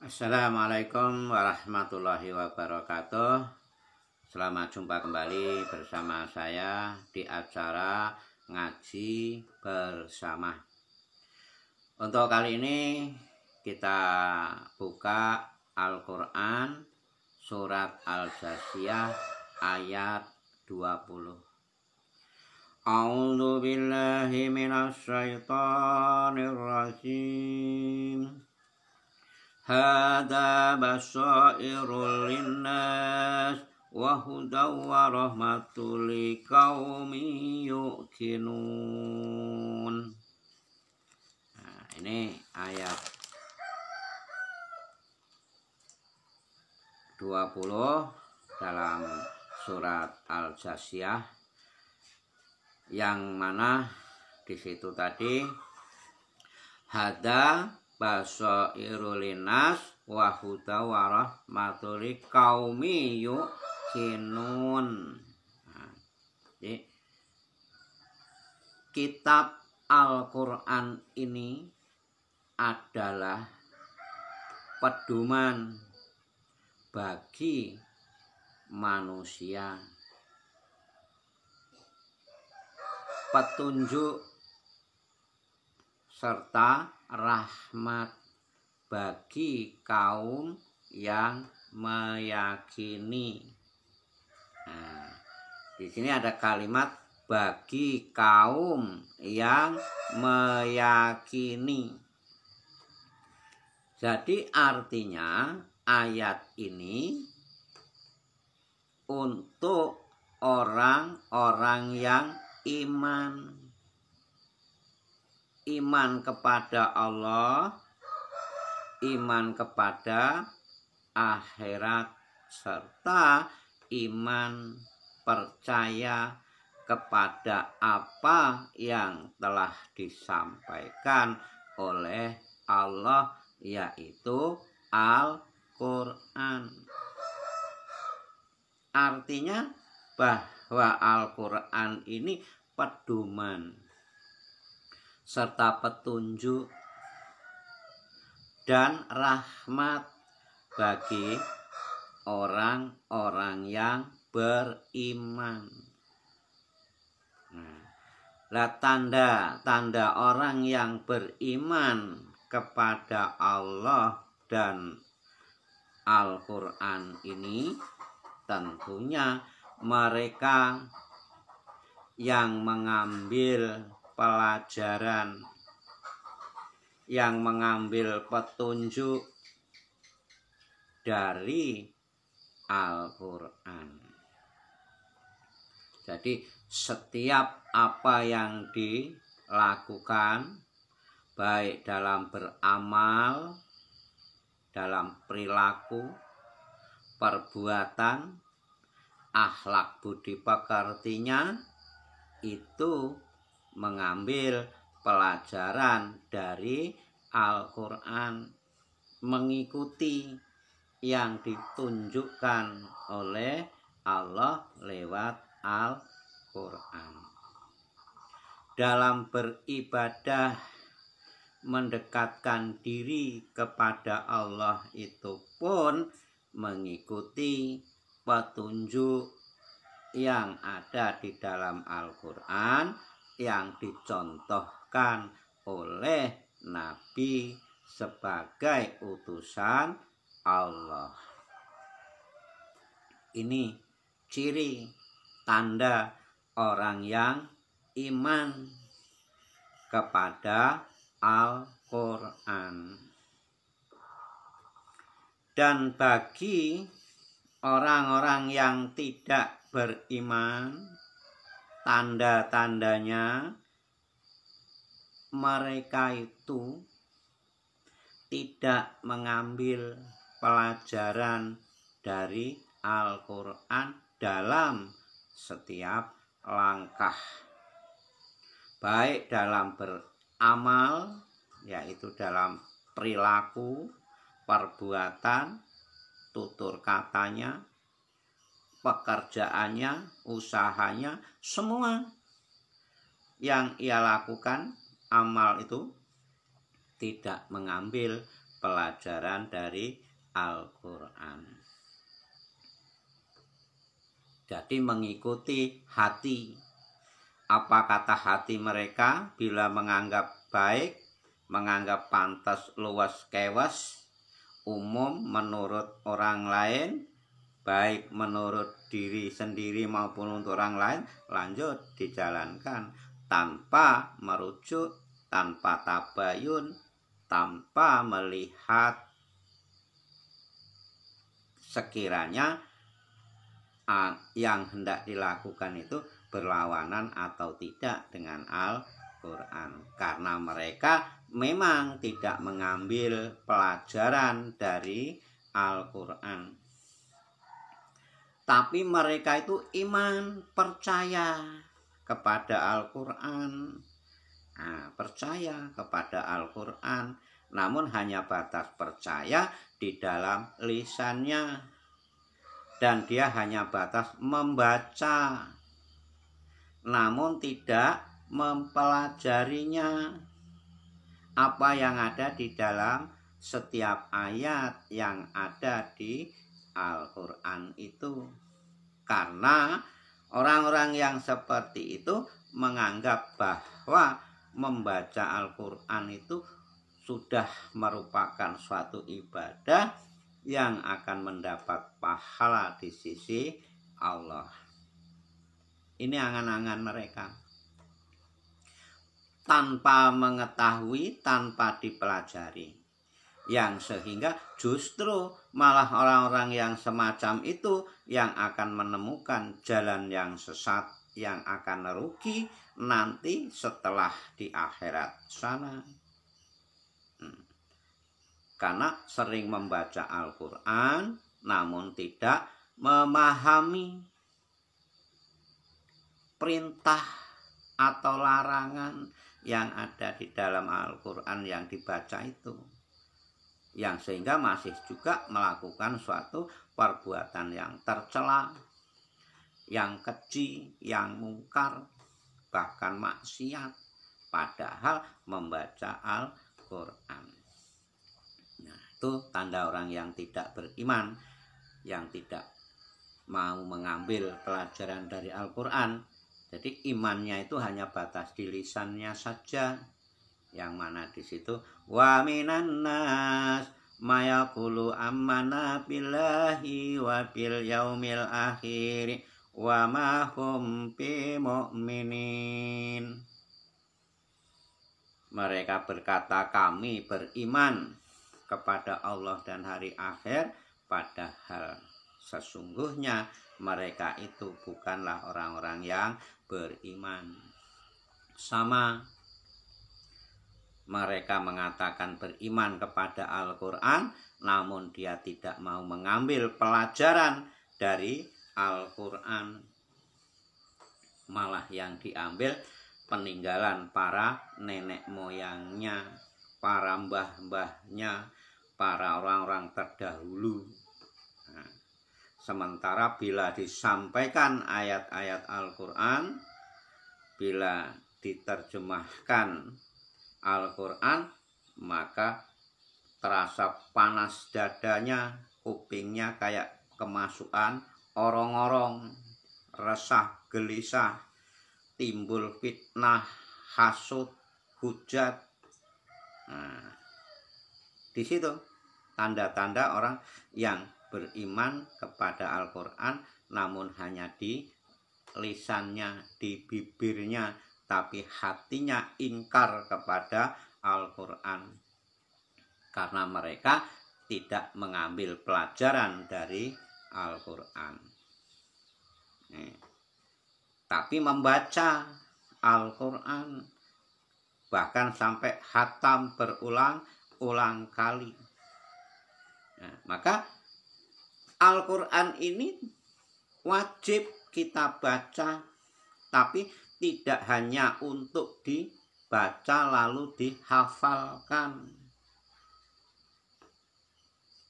Assalamualaikum warahmatullahi wabarakatuh. Selamat jumpa kembali bersama saya di acara ngaji bersama. Untuk kali ini kita buka Al-Quran surat Al-Jasiyah ayat 20. A'udzu billahi minasy syaithanir rajim. Hada basairul linnas wa hudaw wa rahmatul liqaumin yuqinun. Nah, ini ayat 20 dalam surat Al-Jasiyah, yang mana di situ tadi hada basairul linnas wa hudaw wa rahmatul liqaumin yuqinun. Nah, jadi kitab Al-Quran ini adalah pedoman bagi manusia, petunjuk serta rahmat bagi kaum yang meyakini. Nah, di sini ada kalimat bagi kaum yang meyakini. Jadi artinya ayat ini untuk orang-orang yang iman kepada Allah, iman kepada akhirat, serta iman percaya kepada apa yang telah disampaikan oleh Allah, yaitu Al-Quran. Artinya bahwa Al-Quran ini pedoman serta petunjuk dan rahmat bagi orang-orang yang beriman. Nah, tanda orang yang beriman kepada Allah dan Al-Quran ini tentunya mereka yang mengambil pelajaran, yang mengambil petunjuk dari Al-Quran. Jadi setiap apa yang dilakukan, baik dalam beramal, dalam perilaku, perbuatan, akhlak budi pekertinya, itu mengambil pelajaran dari Al-Quran, mengikuti yang ditunjukkan oleh Allah lewat Al-Quran. Dalam beribadah, mendekatkan diri kepada Allah itu pun mengikuti petunjuk yang ada di dalam Al-Quran, yang dicontohkan oleh Nabi sebagai utusan Allah. Ini ciri tanda orang yang iman kepada Al-Quran. Dan bagi orang-orang yang tidak beriman, tanda-tandanya mereka itu tidak mengambil pelajaran dari Al-Quran dalam setiap langkah, baik dalam beramal, yaitu dalam perilaku, perbuatan, tutur katanya, pekerjaannya, usahanya, semua yang ia lakukan, amal itu tidak mengambil pelajaran dari Al-Quran. Jadi mengikuti hati. Apa kata hati mereka bila menganggap baik, menganggap pantas luas kewas, umum menurut orang lain, baik menurut diri sendiri maupun untuk orang lain, lanjut dijalankan tanpa merujuk, tanpa tabayun, tanpa melihat sekiranya yang hendak dilakukan itu berlawanan atau tidak dengan Al-Quran. Karena mereka memang tidak mengambil pelajaran dari Al-Quran. Tapi mereka itu iman, percaya kepada Al-Quran. Percaya kepada Al-Quran, namun hanya batas percaya di dalam lisannya. Dan dia hanya batas membaca, namun tidak mempelajarinya. Apa yang ada di dalam setiap ayat yang ada di Al-Quran itu. Karena orang-orang yang seperti itu menganggap bahwa membaca Al-Quran itu sudah merupakan suatu ibadah yang akan mendapat pahala di sisi Allah. Ini angan-angan mereka. Tanpa mengetahui, tanpa dipelajari. Yang sehingga justru malah orang-orang yang semacam itu yang akan menemukan jalan yang sesat, yang akan merugi nanti setelah di akhirat sana. Karena sering membaca Al-Quran namun tidak memahami perintah atau larangan yang ada di dalam Al-Quran yang dibaca itu. Yang sehingga masih juga melakukan suatu perbuatan yang tercela, yang keji, yang mungkar, bahkan maksiat, padahal membaca Al-Quran. Itu tanda orang yang tidak beriman, yang tidak mau mengambil pelajaran dari Al-Quran. Jadi imannya itu hanya batas di lisannya saja, yang mana di situ wa minan nas mayaqulu amanna billahi wa bil yaumil akhir wa ma hum bi mu'minin. Mereka berkata kami beriman kepada Allah dan hari akhir, padahal sesungguhnya mereka itu bukanlah orang-orang yang beriman. Sama, mereka mengatakan beriman kepada Al-Quran, namun dia tidak mau mengambil pelajaran dari Al-Quran. Malah yang diambil peninggalan para nenek moyangnya, para mbah-mbahnya, para orang-orang terdahulu. Sementara bila disampaikan ayat-ayat Al-Quran, bila diterjemahkan Al-Quran, maka terasa panas dadanya, kupingnya kayak kemasukan orong-orong, resah, gelisah, timbul fitnah, hasud, hujat. Di situ tanda-tanda orang yang beriman kepada Al-Quran namun hanya di lisannya, di bibirnya, tapi hatinya ingkar kepada Al-Quran. Karena mereka tidak mengambil pelajaran dari Al-Quran. Tapi membaca Al-Quran, bahkan sampai khatam berulang-ulang kali. Maka Al-Quran ini wajib kita baca, tapi tidak hanya untuk dibaca lalu dihafalkan.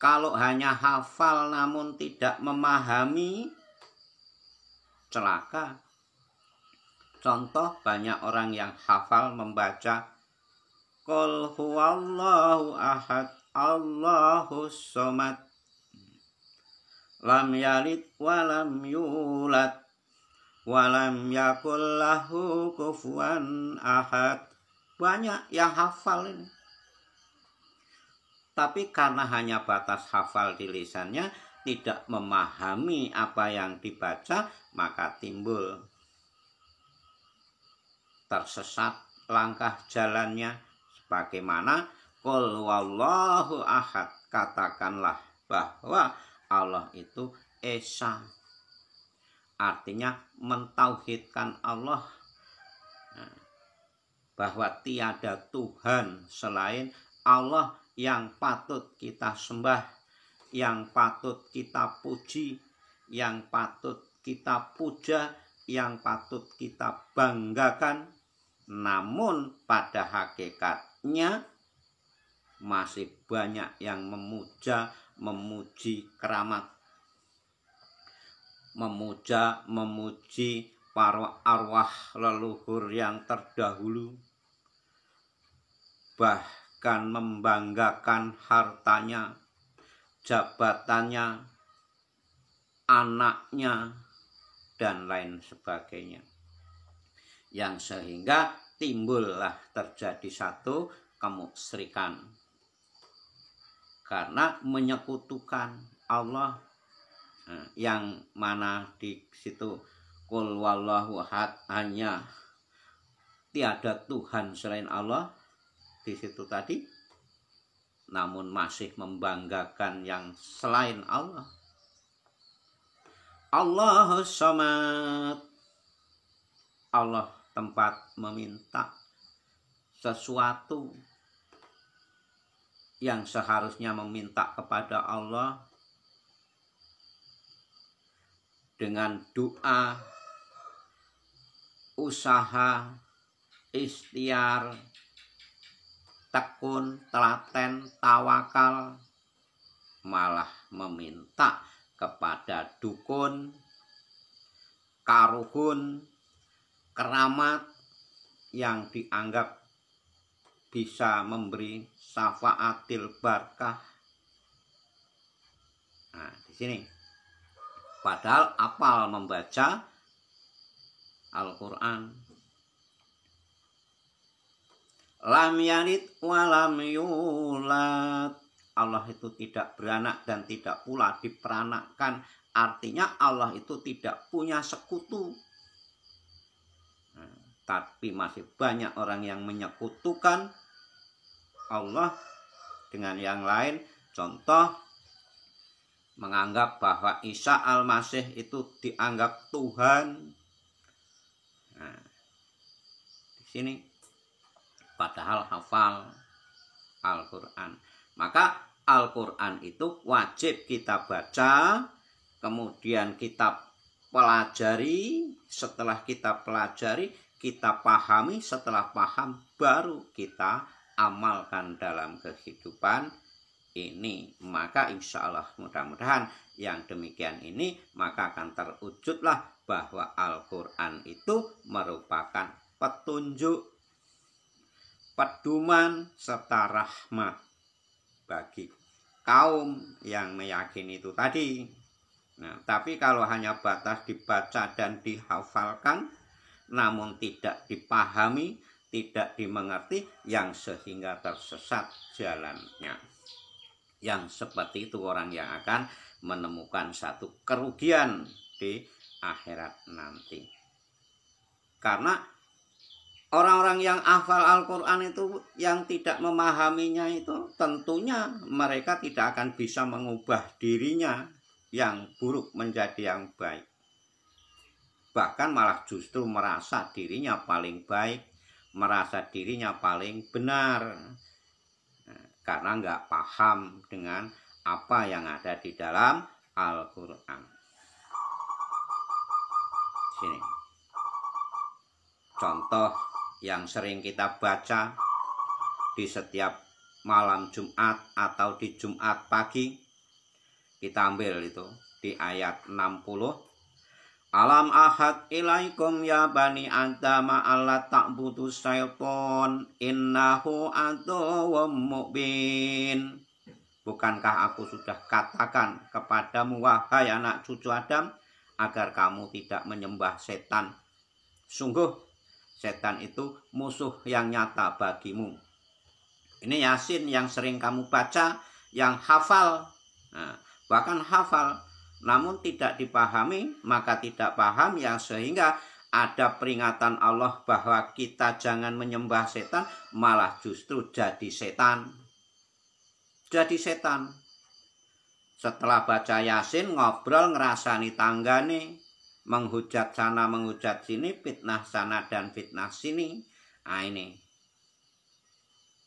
Kalau hanya hafal namun tidak memahami, celaka. Contoh, banyak orang yang hafal membaca Qul huwallahu ahad, Allahus somad. Lam yalid walam yulad walam yakul lahu kufuwan ahad. Banyak yang hafal ini. Tapi karena hanya batas hafal di lisannya, tidak memahami apa yang dibaca, maka timbul tersesat langkah jalannya. Sebagaimana qul wallahu ahad, katakanlah bahwa Allah itu esa, artinya mentauhidkan Allah, bahwa tiada Tuhan selain Allah yang patut kita sembah, yang patut kita puji, yang patut kita puja, yang patut kita banggakan. Namun pada hakikatnya masih banyak yang memuja, memuji keramat, memuji para arwah leluhur yang terdahulu, bahkan membanggakan hartanya, jabatannya, anaknya, dan lain sebagainya. Yang sehingga timbullah terjadi satu kemusyrikan, karena menyekutukan Allah, yang mana di situ qul wallahu ahad, hanya tiada Tuhan selain Allah di situ tadi, namun masih membanggakan yang selain Allah. Allahus somad, Allah tempat meminta sesuatu yang seharusnya meminta kepada Allah dengan doa, usaha, ikhtiar, tekun, telaten, tawakal, malah meminta kepada dukun, karuhun, keramat yang dianggap bisa memberi syafaatil barakah. Nah, di sini padahal apal membaca Al-Quran. Lam yalid walam yulad, Allah itu tidak beranak dan tidak pula diperanakkan. Artinya Allah itu tidak punya sekutu. Tapi masih banyak orang yang menyekutukan Allah dengan yang lain. Contoh, menganggap bahwa Isa Al-Masih itu dianggap Tuhan. Nah, di sini padahal hafal Al-Quran. Maka Al-Quran itu wajib kita baca, kemudian kita pelajari. Setelah kita pelajari, kita pahami. Setelah paham, baru kita amalkan dalam kehidupan ini. Maka insya Allah mudah-mudahan yang demikian ini, maka akan terwujudlah bahwa Al-Quran itu merupakan petunjuk, pedoman, serta rahmat bagi kaum yang meyakini itu tadi. Nah, tapi kalau hanya batas dibaca dan dihafalkan, namun tidak dipahami, tidak dimengerti, yang sehingga tersesat jalannya. Yang seperti itu orang yang akan menemukan satu kerugian di akhirat nanti. Karena orang-orang yang hafal Al-Quran itu, yang tidak memahaminya itu, tentunya mereka tidak akan bisa mengubah dirinya yang buruk menjadi yang baik. Bahkan malah justru merasa dirinya paling baik, merasa dirinya paling benar, karena nggak paham dengan apa yang ada di dalam Al-Quran. Sini contoh yang sering kita baca di setiap malam Jumat atau di Jumat pagi. Kita ambil itu di ayat 60. Alam ahad ilaikum ya bani adama alla ta'budu syaiton innahu aduwwum mubin. Bukankah aku sudah katakan kepadamu, wahai anak cucu Adam, agar kamu tidak menyembah setan. Sungguh, setan itu musuh yang nyata bagimu. Ini Yasin yang sering kamu baca, yang hafal. Nah, bahkan hafal, namun tidak dipahami, maka tidak paham, yang sehingga ada peringatan Allah bahwa kita jangan menyembah setan, malah justru jadi setan. Jadi setan. Setelah baca Yasin, ngobrol ngerasani tanggane, menghujat sana menghujat sini, fitnah sana dan fitnah sini. Nah ini.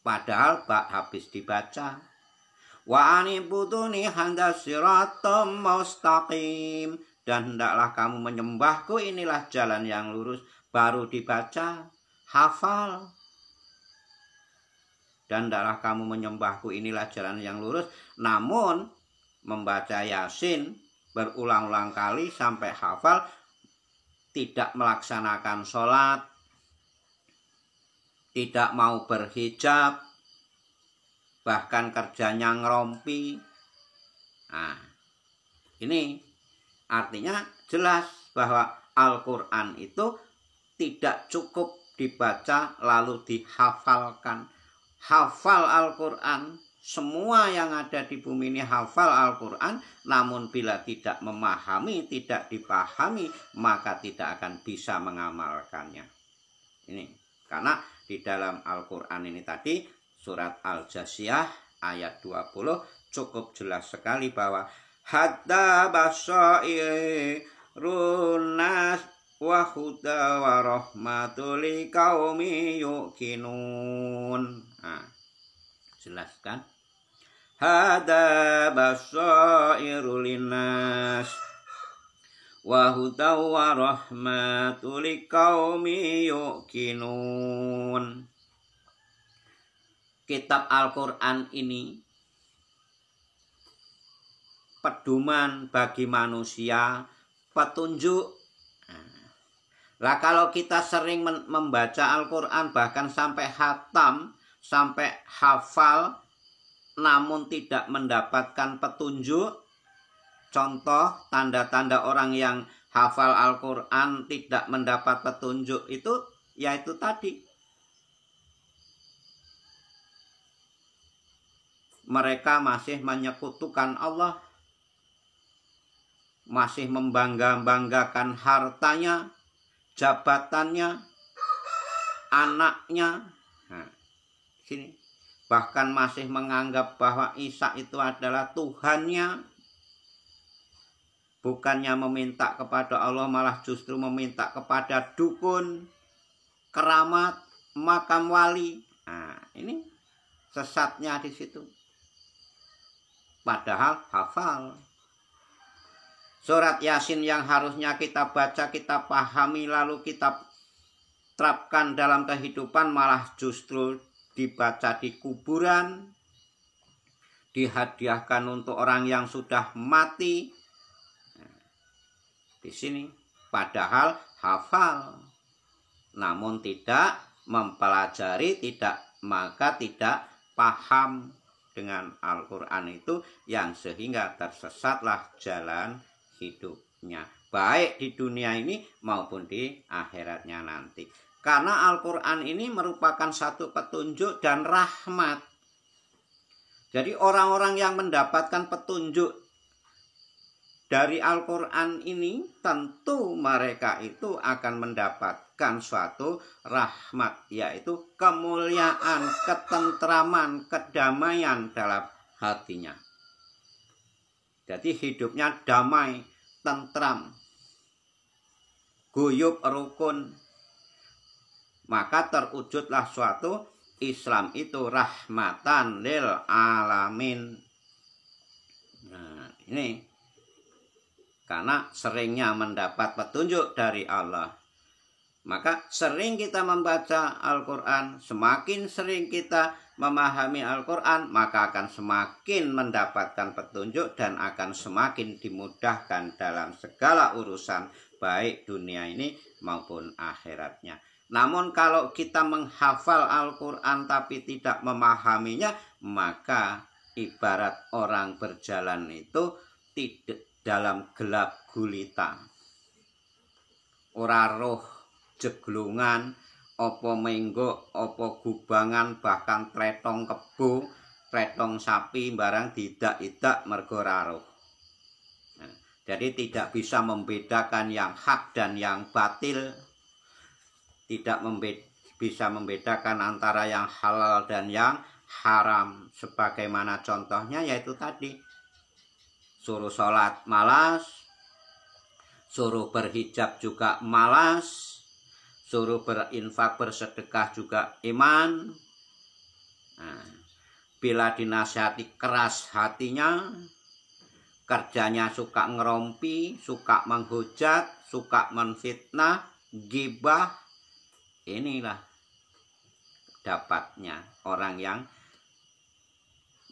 Padahal habis dibaca. Wa anibuduni handa siratam mustaqim. Dan hendaklah kamu menyembahku, inilah jalan yang lurus. Baru dibaca, hafal. Dan hendaklah kamu menyembahku, inilah jalan yang lurus. Namun membaca Yasin berulang-ulang kali sampai hafal, tidak melaksanakan sholat, tidak mau berhijab, bahkan kerjanya ngerompi. Nah, ini artinya jelas bahwa Al-Quran itu tidak cukup dibaca lalu dihafalkan. Hafal Al-Quran, semua yang ada di bumi ini hafal Al-Quran, namun bila tidak memahami, tidak dipahami, maka tidak akan bisa mengamalkannya. Ini karena di dalam Al-Quran ini tadi, surat Al-Jasiyah ayat 20 cukup jelas sekali bahwa hatta basairun nas wa huda wa rahmatul liqaumi yuqinun. Nah, jelas kan? Hada basairul linnas wa huda wa rahmatul liqaumi yuqinun. Kitab Al-Quran ini pedoman bagi manusia, petunjuk. Lah kalau kita sering membaca Al-Quran bahkan sampai khatam, sampai hafal, namun tidak mendapatkan petunjuk, contoh tanda-tanda orang yang hafal Al-Quran tidak mendapat petunjuk itu, yaitu tadi. Mereka masih menyekutukan Allah, masih membangga-banggakan hartanya, jabatannya, anaknya. Nah, sini. Bahkan masih menganggap bahwa Isa itu adalah Tuhannya. Bukannya meminta kepada Allah, malah justru meminta kepada dukun, keramat, makam wali. Nah, ini sesatnya di situ. Padahal hafal. Surat Yasin yang harusnya kita baca, kita pahami, lalu kita terapkan dalam kehidupan, malah justru dibaca di kuburan, dihadiahkan untuk orang yang sudah mati. Di sini, padahal hafal, namun tidak mempelajari, maka tidak paham dengan Al-Quran itu, yang sehingga tersesatlah jalan hidupnya, baik di dunia ini maupun di akhiratnya nanti. Karena Al-Quran ini merupakan satu petunjuk dan rahmat. Jadi orang-orang yang mendapatkan petunjuk dari Al-Quran ini, tentu mereka itu akan mendapatkan suatu rahmat, yaitu kemuliaan, ketentraman, kedamaian dalam hatinya. Jadi hidupnya damai, tentram, guyub, rukun. Maka terwujudlah suatu Islam itu rahmatan lil alamin. Nah, ini karena seringnya mendapat petunjuk dari Allah. Maka sering kita membaca Al-Quran, semakin sering kita memahami Al-Quran, maka akan semakin mendapatkan petunjuk dan akan semakin dimudahkan dalam segala urusan, baik dunia ini maupun akhiratnya. Namun kalau kita menghafal Al-Quran tapi tidak memahaminya, maka ibarat orang berjalan itu tidak dalam gelap gulita. Ora roh jeglungan, apa menggo, apa gubangan, bahkan tretong kebo, tretong sapi barang tidak mergo ora roh. Nah, jadi tidak bisa membedakan yang hak dan yang batil, tidak bisa membedakan antara yang halal dan yang haram. Sebagaimana contohnya yaitu tadi, suruh sholat malas, suruh berhijab juga malas, suruh berinfak bersedekah juga iman. Nah, bila dinasihati keras hatinya, kerjanya suka ngerompi, suka menghujat, suka menfitnah, gibah, inilah dapatnya orang yang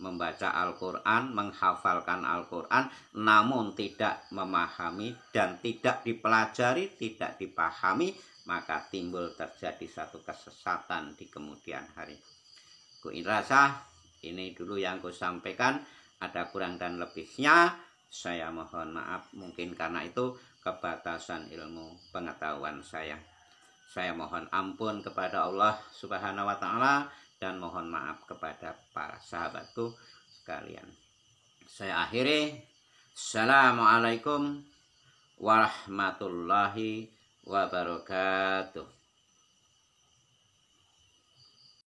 membaca Al-Quran, menghafalkan Al-Quran, namun tidak memahami dan tidak dipelajari, tidak dipahami, maka timbul terjadi satu kesesatan di kemudian hari. Ku rasa ini dulu yang ku sampaikan, ada kurang dan lebihnya, saya mohon maaf, mungkin karena itu kebatasan ilmu pengetahuan saya. Saya mohon ampun kepada Allah Subhanahu wa Ta'ala dan mohon maaf kepada para sahabatku sekalian. Saya akhiri. Assalamualaikum warahmatullahi wabarakatuh.